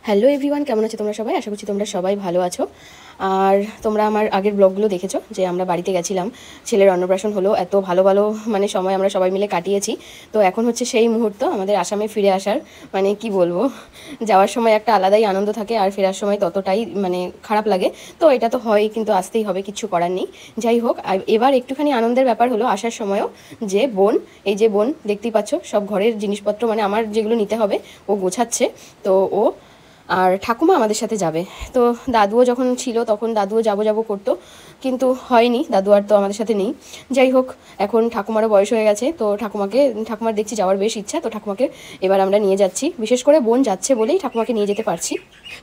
Hello everyone, কেমন আছো তোমরা সবাই? আশা করছি তোমরা সবাই ভালো আছো। আর তোমরা আমার আগের ব্লগগুলো দেখেছো যে আমরা বাড়িতে গেছিলাম, ছেলের অন্নপ্রাশন হলো, এত ভালো ভালো মানে সময় আমরা সবাই মিলে কাটিয়েছি। তো এখন হচ্ছে সেই মুহূর্ত আমাদের আসামে ফিরে আসার, মানে কি বলবো, যাওয়ার সময় একটা আলাদাই আনন্দ থাকে আর ফেরার সময় ততটাই মানে খারাপ লাগে। তো এটা তো হয়, কিন্তু আসতেই হবে, কিচ্ছু করার নেই। যাই হোক, এবার একটুখানি আনন্দের ব্যাপার হলো আসার সময়ও যে বোন, এই যে বোন দেখতেই পাচ্ছ, সব ঘরের জিনিসপত্র মানে আমার যেগুলো নিতে হবে ও গোছাচ্ছে। তো ও আর ঠাকুমা আমাদের সাথে যাবে। তো দাদুও যখন ছিল তখন দাদুও যাবো যাবো করতো, কিন্তু হয়নি, দাদু আর তো আমাদের সাথে নেই। যাই হোক, এখন ঠাকুমারও বয়স হয়ে গেছে, তো ঠাকুমার দেখছি যাওয়ার বেশ ইচ্ছা, তো ঠাকুমাকে এবার আমরা নিয়ে যাচ্ছি। বিশেষ করে বোন যাচ্ছে বলেই ঠাকুমাকে নিয়ে যেতে পারছি।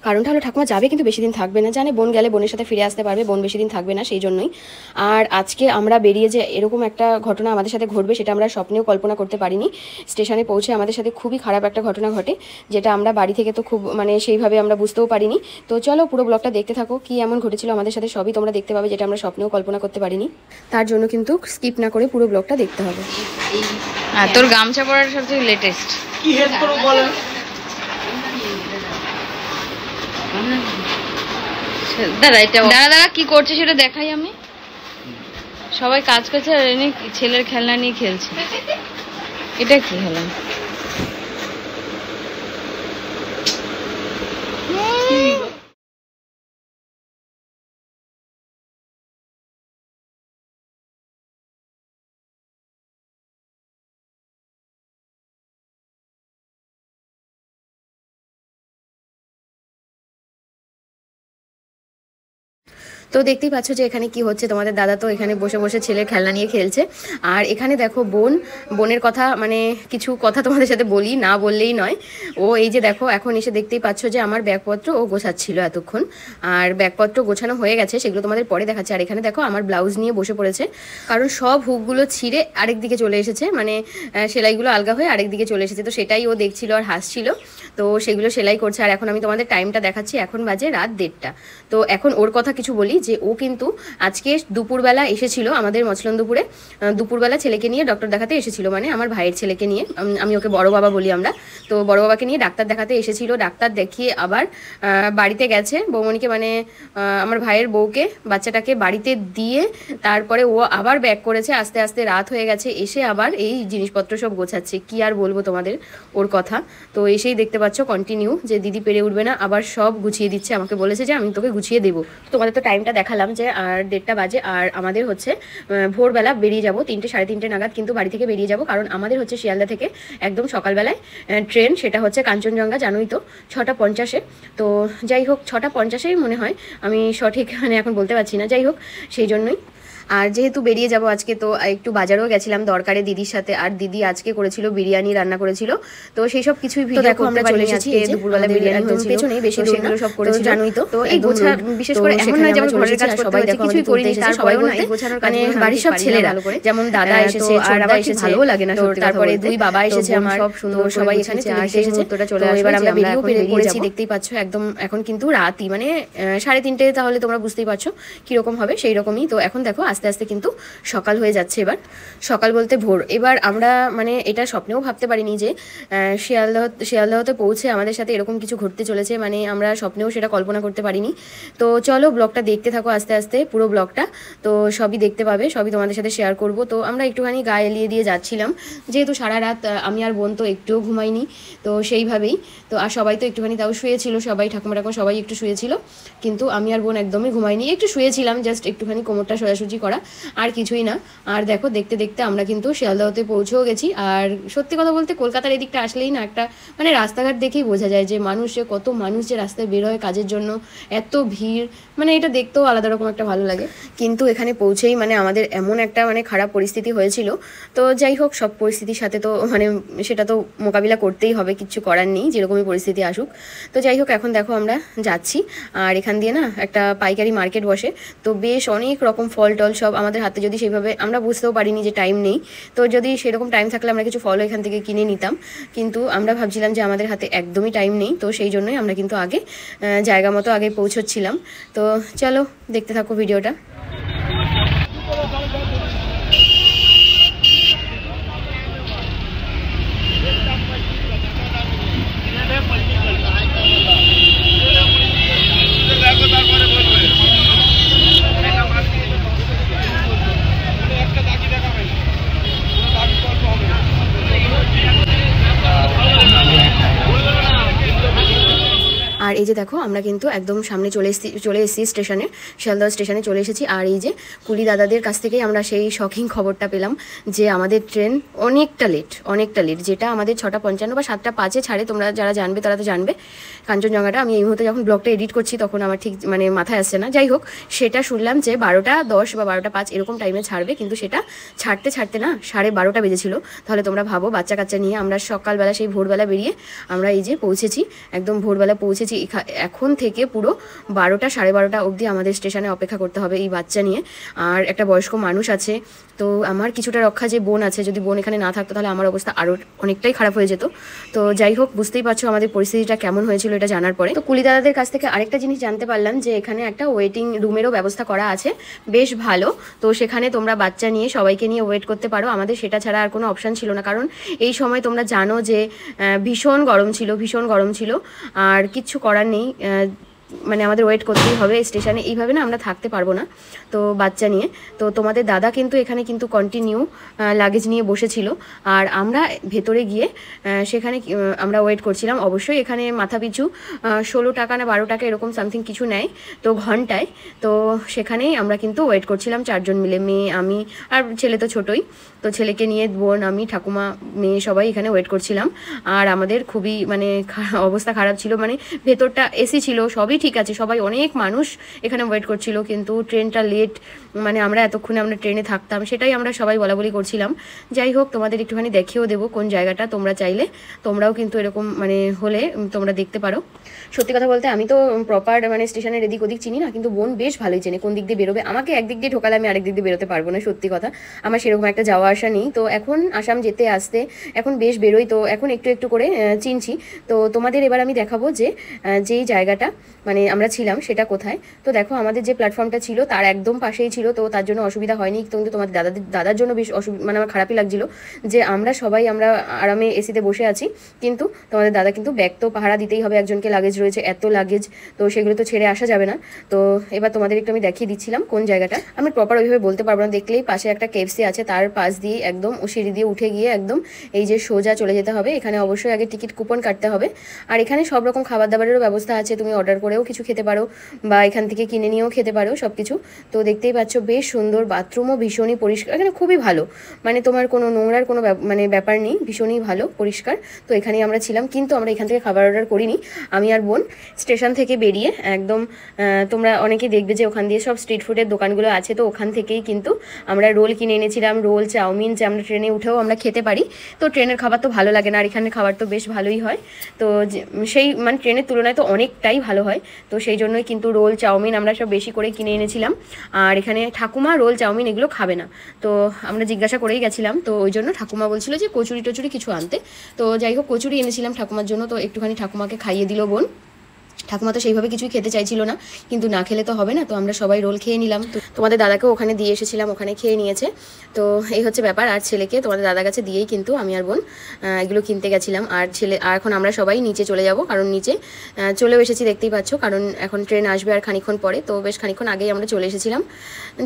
কারণটা হলো ঠাকুমা যাবে কিন্তু বেশি দিন থাকবে না, জানে বোন গেলে বোনের সাথে ফিরে আসতে পারবে, বোন বেশি দিন থাকবে না, সেই জন্যই। আর আজকে আমরা বেরিয়ে যে এরকম একটা ঘটনা আমাদের সাথে ঘটবে সেটা আমরা স্বপ্নেও কল্পনা করতে পারিনি। স্টেশনে পৌঁছে আমাদের সাথে খুবই খারাপ একটা ঘটনা ঘটে, যেটা আমরা বাড়ি থেকে তো খুব মানে সেইভাবে আমরা বুঝতেও পারিনি। তো চলো পুরো ব্লগটা দেখতে থাকো, কি এমন ঘটেছিল আমাদের সাথে সবই তোমরা দেখতে পাবে, যেটা আমরা স্বপ্নেও কল্পনা করতে পারিনি। তার জন্য কিন্তু স্কিপ না করে পুরো ব্লগটা দেখতে হবে। তোর গামছা পরার সবচেয়ে লেটেস্ট কি হেল্প করব বলো। দাঁড়া কি করছে সেটা দেখাই আমি। সবাই কাজ করছে আর এনে ছেলের খেলনা নিয়ে খেলছে। এটা কি হলো? তো দেখতেই পাচ্ছ যে এখানে কি হচ্ছে, তোমাদের দাদা তো এখানে বসে বসে ছেলের খেলনা নিয়ে খেলছে। আর এখানে দেখো বোনের কথা, মানে কিছু কথা তোমাদের সাথে বলি, না বললেই নয়। ও এই যে দেখো, এখন এসে দেখতেই পাচ্ছ যে আমার ব্যাগপত্র ও গোছাচ্ছিল এতক্ষণ, আর ব্যাগপত্র গোছানো হয়ে গেছে, সেগুলো তোমাদের পরে দেখাচ্ছে। আর এখানে দেখো আমার ব্লাউজ নিয়ে বসে পড়েছে, কারণ সব হুকগুলো ছিঁড়ে আরেক দিকে চলে এসেছে, মানে সেলাইগুলো আলগা হয়ে আরেক দিকে চলে এসেছে। তো সেটাই ও দেখছিল আর হাসছিল, তো সেগুলো সেলাই করছে। আর এখন আমি তোমাদের টাইমটা দেখাচ্ছি, এখন বাজে রাত 1:30। তো এখন ওর কথা কিছু বলি, যে ও কিন্তু আজকে দুপুরবেলা এসেছিল আমাদের মছলন্দপুরে, দুপুরবেলা ছেলেকে নিয়ে ডক্টর দেখাতে এসেছিল, মানে আমার ভাইয়ের ছেলেকে নিয়ে, আমি ওকে বড় বাবা বলি আমরা। তো বড় বাবাকে নিয়ে ডাক্তার দেখাতে এসেছিল, ডাক্তার দেখিয়ে আবার বাড়িতে গেছে বৌমণিকে, মানে আমার ভাইয়ের বউকে, বাচ্চাটাকে বাড়িতে দিয়ে তারপরে ও আবার ব্যাক করেছে। আস্তে আস্তে রাত হয়ে গেছে, এসে আবার এই জিনিসপত্র সব গোছাচ্ছে। কি আর বলবো তোমাদের ওর কথা। তো এসেই দেখতে পাচ্ছ কন্টিনিউ যে দিদি পেরে উঠবে না, আবার সব গুছিয়ে দিচ্ছে, আমাকে বলেছে যে আমি তোকে গুছিয়ে দেবো। তোমাদের তো টাইমটা দেখালাম যে আর 1:30 বাজে, আর আমাদের হচ্ছে ভোরবেলা বেরিয়ে যাব 3টে সাড়ে 3টে নাগাদ কিন্তু বাড়ি থেকে বেরিয়ে যাব, কারণ আমাদের হচ্ছে শিয়ালদা থেকে একদম সকালবেলায় ট্রেন, সেটা হচ্ছে কাঞ্চনজঙ্ঘা, জানোই তো, 6:50-এ। তো যাই হোক 6:50-এই মনে হয়, আমি সঠিক মানে এখন বলতে পারছি না। যাই হোক, সেই জন্যই। আর যেহেতু বেরিয়ে যাব আজকে, তো একটু বাজারেও গেছিলাম দরকারে দিদির সাথে, আর দিদি আজকে করেছিল বিরিয়ানি, রান্না করেছিল। তো সেই সব কিছুই ভিডিও করতে চলে এসেছি। দুপুরবেলা বিরিয়ানি হয়েছিল, পেছনে বেশি দূরগুলো সব করেছিল, জানোই তো। তো এই গোছা, বিশেষ করে এমন নয় যেমন ঘরের কাজ সবাই দেখো কিছুই করিনি, তার সবাই বলতে মানে বাড়ির সব ছেলেরা, যেমন দাদা এসেছে, আর আমার এসেছে, ভালো লাগে না সত্যি। তারপরে দুই বাবা এসেছে আমার, সব সুন্দর সবাই এখানে দেখতে এসেছে। তো এবার আমরা বেরিয়েও পড়েছি, দেখতেই পাচ্ছ একদম এখন কিন্তু রাতই, মানে 3:30, তাহলে তোমরা বুঝতেই পারছো কিরকম হবে, সেই রকমই। তো এখন দেখো আস্তে আস্তে কিন্তু সকাল হয়ে যাচ্ছে, এবার সকাল বলতে ভোর। এবার আমরা মানে এটা স্বপ্নেও ভাবতে পারিনি যে শিয়ালদাহতে পৌঁছে আমাদের সাথে এরকম কিছু ঘটতে চলেছে, মানে আমরা স্বপ্নেও সেটা কল্পনা করতে পারিনি। তো চলো ব্লগটা দেখতে থাকো আস্তে আস্তে, পুরো ব্লগটা তো সবই দেখতে পাবে, সবই তোমাদের সাথে শেয়ার করব। তো আমরা একটুখানি গায়ে এলিয়ে দিয়ে যাচ্ছিলাম, যেহেতু সারা রাত আমি আর বোন তো একটুও ঘুমাইনি, তো সেইভাবেই। তো আর সবাই তো একটুখানি তাও শুয়েছিল, সবাই ঠাকুমা সবাই একটু শুয়েছিল, কিন্তু আমি আর বোন একদমই ঘুমাইনি, একটু শুয়েছিলাম, জাস্ট একটুখানি কোমরটা সোজাসুজি করা, আর কিছুই না। আর দেখো দেখতে দেখতে আমরা কিন্তু শিয়ালদাহতে পৌঁছেও গেছি। আর সত্যি কথা বলতে কলকাতার এদিকটা আসলেই না একটা মানে রাস্তাঘাট দেখেই বোঝা যায় যে কত মানুষ যে রাস্তায় বের হয় কাজের জন্য, এত ভিড়, মানে এটা দেখতেও আলাদা রকম একটা ভালো লাগে। কিন্তু এখানে পৌঁছেই মানে আমাদের এমন একটা মানে খারাপ পরিস্থিতি হয়েছিল। তো যাই হোক, সব পরিস্থিতির সাথে তো মানে সেটা তো মোকাবিলা করতেই হবে, কিচ্ছু করার নেই, যেরকমই পরিস্থিতি আসুক। তো যাই হোক, এখন দেখো আমরা যাচ্ছি, আর এখান দিয়ে না একটা পাইকারি মার্কেট বসে, তো বেশ অনেক রকম ফল টল সব আমাদের হাতে, যদি সেইভাবে আমরা বুঝতেও পারিনি যে টাইম নেই, তো যদি সেরকম টাইম থাকলে আমরা কিছু ফলও এখান থেকে কিনে নিতাম, কিন্তু আমরা ভাবছিলাম যে আমাদের হাতে একদমই টাইম নেই, তো সেই জন্যই আমরা কিন্তু আগে জায়গা মতো আগে পৌঁছচ্ছিলাম। তো চলো দেখতে থাকো ভিডিওটা। আর এই যে দেখো আমরা কিন্তু একদম সামনে চলে এসেছি স্টেশনে, শিয়ালদহ স্টেশনে চলে এসেছি। আর এই যে কুলি দাদাদের কাছ থেকেই আমরা সেই শকিং খবরটা পেলাম যে আমাদের ট্রেন অনেকটা লেট, যেটা আমাদের 6:55 বা 7:05 ছাড়ে। তোমরা যারা জানবে তারা তো জানবে কাঞ্চনজঙ্ঘাটা। আমি এই মুহূর্তে যখন ব্লগটা এডিট করছি তখন আমার ঠিক মানে মাথায় আসছে না। যাই হোক, সেটা শুনলাম যে 12:10 বা 12:05 এরকম টাইমে ছাড়বে, কিন্তু সেটা ছাড়তে না 12:30 বেজেছিল। তাহলে তোমরা ভাবো, বাচ্চা কাচ্চা নিয়ে আমরা সকালবেলা সেই ভোরবেলা বেরিয়ে আমরা এই যে পৌঁছেছি, একদম ভোরবেলা পৌঁছেছি। এখন থেকে পুরো 12টা 12:30 অবধি আমাদের স্টেশনে অপেক্ষা করতে হবে এই বাচ্চা নিয়ে। আর একটা বয়স্ক মানুষ আছে, তো আমার কিছুটা রক্ষা যে বোন আছে, যদি বোন এখানে না থাকতো তাহলে আমার অবস্থা আরও অনেকটাই খারাপ হয়ে যেত। তো যাই হোক, বুঝতেই পারছো আমাদের পরিস্থিতিটা কেমন হয়েছিল এটা জানার পরে। তো কুলি দাদাদের কাছ থেকে আরেকটা জিনিস জানতে পারলাম যে এখানে একটা ওয়েটিং রুমেরও ব্যবস্থা করা আছে, বেশ ভালো। তো সেখানে তোমরা বাচ্চা নিয়ে সবাইকে নিয়ে ওয়েট করতে পারো। আমাদের সেটা ছাড়া আর কোনো অপশান ছিল না, কারণ এই সময় তোমরা জানো যে ভীষণ গরম ছিল আর কিচ্ছু করার নেই, মানে আমাদের ওয়েট করতেই হবে স্টেশনে। এইভাবে না আমরা থাকতে পারবো না তো বাচ্চা নিয়ে। তো তোমাদের দাদা কিন্তু এখানে কিন্তু কন্টিনিউ লাগেজ নিয়ে বসেছিল, আর আমরা ভেতরে গিয়ে সেখানে আমরা ওয়েট করছিলাম। অবশ্যই এখানে মাথা পিছু 16 টাকা না 12 টাকা এরকম সামথিং কিছু নেয় তো ঘন্টায়। তো সেখানেই আমরা কিন্তু ওয়েট করছিলাম 4 জন মিলে, মেয়ে, আমি আর ছেলে তো ছোটোই। তো ছেলেকে নিয়ে বোন, আমি, ঠাকুমা, মেয়ে সবাই এখানে ওয়েট করছিলাম। আর আমাদের খুবই মানে অবস্থা খারাপ ছিল, মানে ভেতরটা এসি ছিল, সবই ঠিক আছে, সবাই অনেক মানুষ এখানে ওয়েট করছিল, কিন্তু ট্রেনটা লেট। মানে আমরা এতক্ষণে আমরা ট্রেনে থাকতাম, সেটাই আমরা সবাই বলাবলি করছিলাম। যাই হোক, তোমাদের একটুখানি দেখিয়েও দেবো কোন জায়গাটা, তোমরা চাইলে তোমরাও কিন্তু এরকম মানে হলে তোমরা দেখতে পারো। সত্যি কথা বলতে আমি তো প্রপার মানে স্টেশনের এদিক ওদিক চিনি না, কিন্তু বোন বেশ ভালোই চেনে কোন দিক দিয়ে বেরোবে। আমাকে একদিক দিয়ে ঢোকালে আমি আরেক দিক দিয়ে বেরোতে পারবো না, সত্যি কথা। আমার সেরকম একটা যাওয়া আসা নেই। তো এখন আসাম যেতে আসতে এখন বেশ বেরোই, তো এখন একটু করে চিনছি। তো তোমাদের এবার আমি দেখাবো যে যেই জায়গাটা মানে আমরা ছিলাম সেটা কোথায়। তো দেখো, আমাদের যে প্ল্যাটফর্মটা ছিল তার একদম পাশেই ছিল, তো তার জন্য অসুবিধা হয়নি। কিন্তু তোমাদের দাদার জন্য বেশ মানে আমার খারাপই লাগছিল যে আমরা সবাই আমরা আরামে এসিতে বসে আছি, কিন্তু তোমাদের দাদা কিন্তু ব্যাগ তো পাহারা দিতেই হবে, একজনকে লাগেজ রয়েছে, এত লাগেজ, তো সেগুলো তো ছেড়ে আসা যাবে না। তো এবার তোমাদের একটু আমি দেখিয়ে দিচ্ছিলাম কোন জায়গাটা। আমি প্রপার ওইভাবে বলতে পারবো না, দেখলেই পাশে একটা কেএফসি আছে, তার পাশ দিয়ে একদম সিঁড়ি দিয়ে উঠে গিয়ে একদম এই যে সোজা চলে যেতে হবে। এখানে অবশ্যই আগে টিকিট কুপন কাটতে হবে। আর এখানে সব রকম খাবার দাবারেরও ব্যবস্থা আছে, তুমি অর্ডার করেও কিছু খেতে পারো বা এখান থেকে কিনে নিয়েও খেতে পারো সব কিছু। তো দেখতেই পাচ্ছ বেশ সুন্দর, বাথরুমও ভীষণই পরিষ্কার, এখানে খুবই ভালো, মানে তোমার কোনো নোংরার কোনো মানে ব্যাপার নেই, ভীষণই ভালো পরিষ্কার। তো এখানেই আমরা ছিলাম, কিন্তু আমরা এখান থেকে খাবার অর্ডার করিনি। আমি আর বোন স্টেশন থেকে বেরিয়ে একদম তোমরা অনেকে দেখবে যে ওখান দিয়ে সব স্ট্রিট ফুডের দোকানগুলো আছে, তো ওখান থেকেই কিন্তু আমরা রোল কিনে এনেছিলাম, রোল, চাউমিন, যে আমরা ট্রেনে উঠেও আমরা খেতে পারি। তো ট্রেনের খাবার তো ভালো লাগে না, আর এখানের খাবার তো বেশ ভালোই হয়। তো সেই মানে ট্রেনের তুলনায় তো অনেকটাই ভালো হয়, তো সেই জন্যই কিন্তু রোল, চাউমিন আমরা সব বেশি করে কিনে এনেছিলাম। আর এখানে ঠাকুমা রোল, চাউমিন এগুলো খাবে না, তো আমরা জিজ্ঞাসা করেই গেছিলাম, তো ওই জন্য ঠাকুমা বলছিল যে কচুরি টচুরি কিছু আনতে। তো যাই হোক, কচুরি এনেছিলাম ঠাকুমার জন্য, তো একটুখানি ঠাকুমাকে খাইয়ে দিল বোন। ঠাকুমা তো সেইভাবে কিছুই খেতে চাইছিল না, কিন্তু না খেলে তো হবে না, তো আমরা সবাই রোল খেয়ে নিলাম। তো তোমাদের দাদাকেও ওখানে দিয়ে এসেছিলাম, ওখানে খেয়ে নিয়েছে। তো এই হচ্ছে ব্যাপার। আর ছেলেকে তোমাদের দাদার কাছে দিয়েই কিন্তু আমি আর বোন এগুলো কিনতে গেছিলাম। আর এখন আমরা সবাই নিচে চলে যাব, কারণ নিচে চলেও এসেছি, দেখতেই পাচ্ছ, কারণ এখন ট্রেন আসবে আর খানিক্ষণ পরে। তো বেশ খানিক্ষণ আগেই আমরা চলে এসেছিলাম,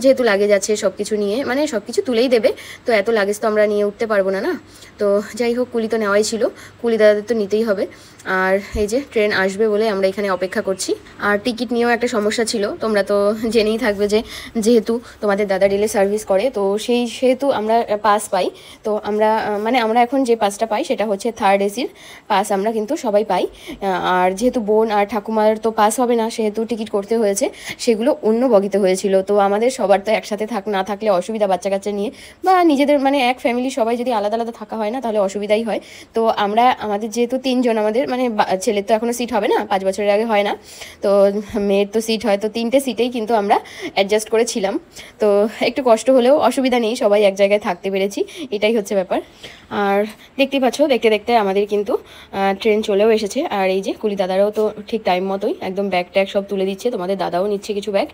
যেহেতু লাগেজ আছে সব কিছু নিয়ে, মানে সব কিছু তুলেই দেবে, তো এত লাগেজ তো আমরা নিয়ে উঠতে পারবো না না। তো যাই হোক, কুলি তো নেওয়াই ছিল, কুলি দাদাদের তো নিতেই হবে। আর এই যে ট্রেন আসবে বলে আমরা এখানে অপেক্ষা করছি। আর টিকিট নিয়েও একটা সমস্যা ছিল, তোমরা তো জেনেই থাকবে যে যেহেতু তোমাদের দাদা রেলে সার্ভিস করে, তো সেহেতু আমরা পাস পাই। তো আমরা মানে আমরা এখন যে পাসটা পাই সেটা হচ্ছে 3rd এসির পাস, আমরা কিন্তু সবাই পাই। আর যেহেতু বোন আর ঠাকুমার তো পাস হবে না, সেহেতু টিকিট করতে হয়েছে, সেগুলো অন্য বগিতে হয়েছিল। তো আমাদের সবার তো একসাথে না থাকলে অসুবিধা, বাচ্চা কাচ্চা নিয়ে বা নিজেদের মানে এক ফ্যামিলি সবাই যদি আলাদা আলাদা থাকা হয় না, তাহলে অসুবিধাই হয়। তো আমাদের যেহেতু 3 জন, আমাদের মানে ছেলের তো এখনও সিট হবে না, 5 বছরের আগে হয় না, তো মেয়ের তো সিট হয়, তো 3টে সিটেই কিন্তু আমরা অ্যাডজাস্ট করেছিলাম। তো একটু কষ্ট হলেও অসুবিধা নেই, সবাই এক জায়গায় থাকতে পেরেছি, এটাই হচ্ছে ব্যাপার। আর দেখতেই পাচ্ছ, দেখতে দেখতে আমাদের কিন্তু ট্রেন চলেও এসেছে। আর এই যে কুলি দাদারাও তো ঠিক টাইম মতোই একদম ব্যাগ ট্যাগ সব তুলে দিচ্ছে, তোমাদের দাদাও নিচ্ছে কিছু ব্যাগ।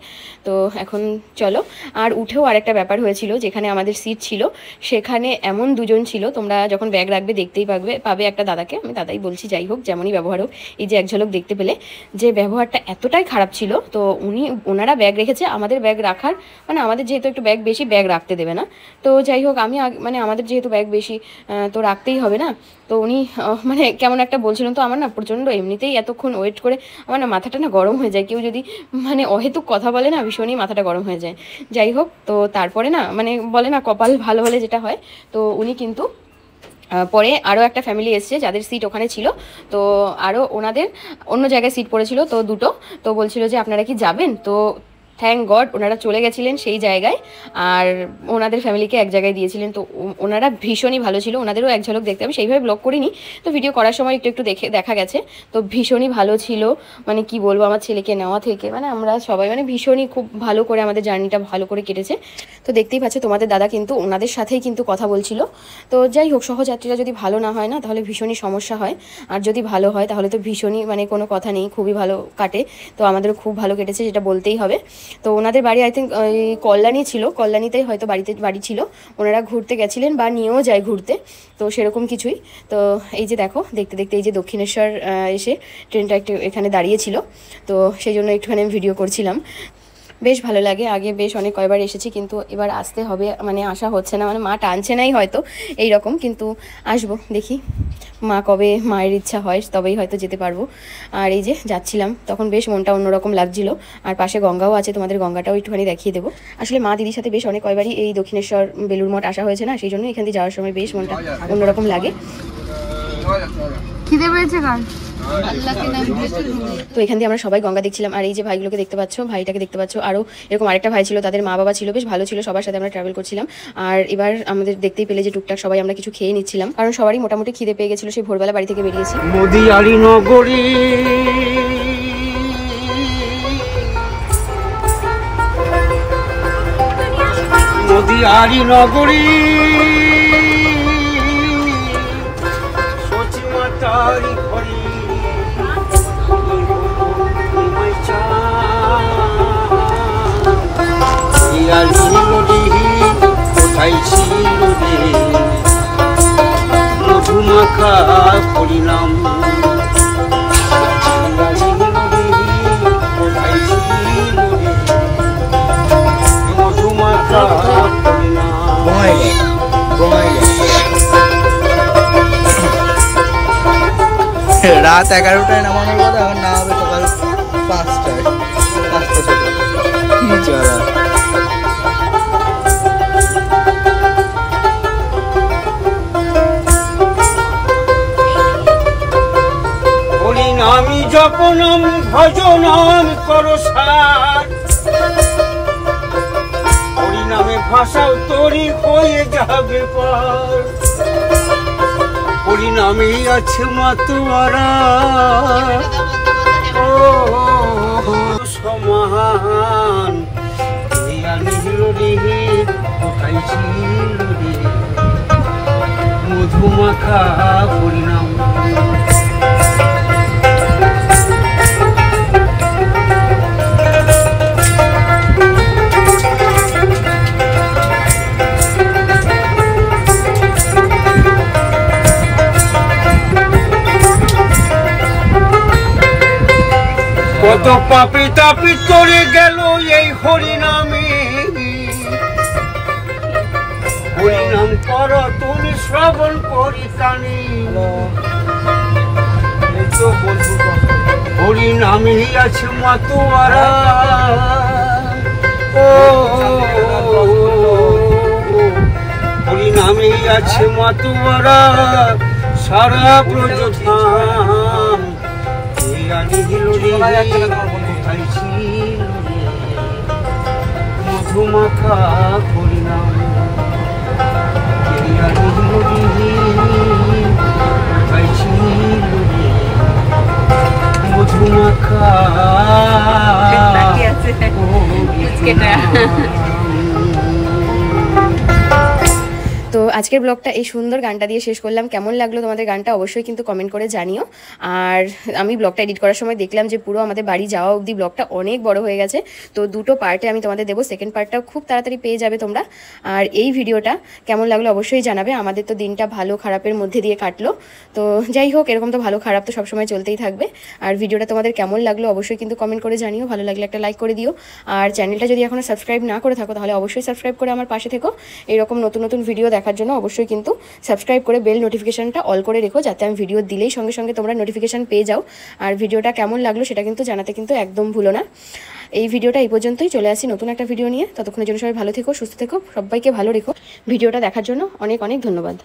তো এখন চলো। আর উঠেও আরেকটা ব্যাপার হয়েছিল, যেখানে আমাদের সিট ছিল সেখানে এমন দুজন ছিল, তোমরা যখন ব্যাগ রাখবে দেখতেই পাবে একটা দাদাকে, আমি দাদাই বলছি, যাই হোক যেমনই ব্যবহার হোক, এই যে এক ঝলক দেখতে পেলে, যে ব্যবহারটা এতটাই খারাপ ছিল। তো ওনারা ব্যাগ রেখেছে, আমাদের ব্যাগ রাখার মানে আমাদের যেহেতু একটু ব্যাগ বেশি, ব্যাগ রাখতে দেবে না। তো যাই হোক আমি মানে আমাদের যেহেতু ব্যাগ বেশি তো রাখতেই হবে না। তো উনি মানে কেমন একটা বলছিলেন, তো আমার না প্রচণ্ড এমনিতেই এতক্ষণ ওয়েট করে আমার না মাথাটা না গরম হয়ে যায়। কেউ যদি মানে অহেতুক কথা বলে না ভীষণই মাথাটা গরম হয়ে যায়। যাই হোক তো তারপরে না মানে বলে না কপাল ভালো হলে যেটা হয়, তো উনি কিন্তু পরে আরও একটা ফ্যামিলি এসছে যাদের সিট ওখানে ছিল, তো আরও ওনাদের অন্য জায়গায় সিট পড়েছিল তো দুটো। তো বলছিল যে আপনারা কি যাবেন, তো থ্যাংক গড ওনারা চলে গেছিলেন সেই জায়গায়, আর ওনাদের ফ্যামিলিকে এক জায়গায় দিয়েছিলেন। তো ওনারা ভীষণই ভালো ছিল, ওনাদেরও এক ঝলক দেখতে হবে, সেইভাবে ব্লগ করিনি, তো ভিডিও করার সময় একটু একটু দেখা গেছে। তো ভীষণই ভালো ছিল, মানে কি বলবো, আমার ছেলেকে নেওয়া থেকে মানে আমরা সবাই মানে ভীষণই খুব ভালো করে আমাদের জার্নিটা ভালো করে কেটেছে। তো দেখতেই পাচ্ছ তোমাদের দাদা কিন্তু ওনাদের সাথেই কিন্তু কথা বলছিল। তো যাই হোক সহযাত্রীরা যদি ভালো না হয় না তাহলে ভীষণই সমস্যা হয়, আর যদি ভালো হয় তাহলে তো ভীষণই মানে কোনো কথা নেই, খুবই ভালো কাটে। তো আমাদেরও খুব ভালো কেটেছে, যেটা বলতেই হবে। তো ওনাদের বাড়ি আই থিঙ্ক কল্যাণী ছিল, কল্যাণীতেই হয়তো বাড়ি ছিল, ওনারা ঘুরতে গেছিলেন বা নিয়েও যায় ঘুরতে, তো সেরকম কিছুই। তো এই যে দেখো দেখতে দেখতে এই যে দক্ষিণেশ্বর এসে ট্রেনটা একটু এখানে দাঁড়িয়েছিল, তো সেই জন্য একটুখানি আমি ভিডিও করছিলাম। বেশ ভালো লাগে, আগে বেশ অনেক কয়বার এসেছি, কিন্তু এবার আসতে হবে, মানে আসা হচ্ছে না, মানে মা টানছে নাই হয়তো এই রকম, কিন্তু আসবো দেখি মা কবে মায়ের ইচ্ছা হয় তবেই হয়তো যেতে পারবো। আর এই যে যাচ্ছিলাম তখন বেশ মনটা অন্যরকম লাগছিল, আর পাশে গঙ্গাও আছে, তোমাদের গঙ্গাটাও একটুখানি দেখিয়ে দেবো। আসলে মা দিদির সাথে বেশ অনেক কয়বারই এই দক্ষিণেশ্বর বেলুড় মঠ আসা হয়েছে না, সেই জন্য এখান দিয়ে যাওয়ার সময় বেশ মনটা অন্যরকম লাগে। খিদে পেয়েছে কার? তো এখান দিয়ে আমরা সবাই গঙ্গা দেখছিলাম, আর এই যে ভাইগুলোকে দেখতে পাচ্ছ, ভাইটাকে দেখতে পাচ্ছ, আরও এরকম আরেকটা ভাই ছিল, তাদের মা বাবা ছিল, বেশ ভালো ছিল, সবার সাথে আমরা ট্রাভেল করছিলাম। আর এবার আমাদের দেখতেই পেলে যে টুকটাক সবাই আমরা কিছু খেয়ে নিচ্ছিলাম, কারণ সবারই মোটামুটি খিদে পেয়ে গেছিলো, সেই ভোরবেলা বাড়ি থেকে বেরিয়েছি। মদিয়ারি নগরী মদিয়ারি নগরী সচি মাতারি ঘড়ি কোথায় ছিল রে মধুমাখা পরিণাম কোথায় ছিল রে মধুমাখা পরিণাম। রাত 11টায় নামানোর কথা, এখন না হবে সকাল 5টায়। 5টা থেকে কি চলা। হরিনামি জপনম ভজনম করো সার হরিনামে ভাষাও তরি হয়ে যাবে পার হরিনামে আছে মাতোয়ারা ও সমান নিল রে কোথায় ছিল রে মধুমাখা হরিনাম। কত পাপি তাপি করে গেল এই হরিনামে হরিনাম কর তুমি শ্রবণ করি কানে হরিনামে আছে মাতোয়ারা ও হরিনামে আছে মাতোয়ারা সারা ব্রজধাম কোথায় ছিল রে মধুমাখা হরিনাম কোথায় ছিল রে মধুমাখা তো আজকের ব্লগটা এই সুন্দর গানটা দিয়ে শেষ করলাম। কেমন লাগলো তোমাদের গানটা অবশ্যই কিন্তু কমেন্ট করে জানিও। আর আমি ব্লগটা এডিট করার সময় দেখলাম যে পুরো আমাদের বাড়ি যাওয়া অবধি ব্লগটা অনেক বড় হয়ে গেছে, তো দুটো পার্টে আমি তোমাদের দেবো। সেকেন্ড পার্টটাও খুব তাড়াতাড়ি পেয়ে যাবে তোমরা। আর এই ভিডিওটা কেমন লাগলো অবশ্যই জানাবে। আমাদের তো দিনটা ভালো খারাপের মধ্যে দিয়ে কাটলো, তো যাই হোক, এরকম তো ভালো খারাপ তো সবসময় চলতেই থাকবে। আর ভিডিওটা তোমাদের কেমন লাগলো অবশ্যই কিন্তু কমেন্ট করে জানিও। ভালো লাগলে একটা লাইক করে দিও। আর চ্যানেলটা যদি এখনও সাবস্ক্রাইব না করে থাকো তাহলে অবশ্যই সাবস্ক্রাইব করে আমার পাশে থেকো। এরকম নতুন নতুন ভিডিও দেখার জন্য অবশ্যই কিন্তু সাবস্ক্রাইব করে বেল নোটিফিকেশনটা অল করে রেখো, যাতে আমি ভিডিও দিলেই সঙ্গে সঙ্গে তোমরা নোটিফিকেশন পেয়ে যাও। আর ভিডিওটা কেমন লাগলো সেটা কিন্তু জানাতে কিন্তু একদম ভুলো না। এই ভিডিওটা এই পর্যন্তই, চলে আসি নতুন একটা ভিডিও নিয়ে। ততক্ষণের জন্য সবাই ভালো থেকো, সুস্থ থেকো, সবাইকে ভালো রেখো। ভিডিওটা দেখার জন্য অনেক অনেক ধন্যবাদ।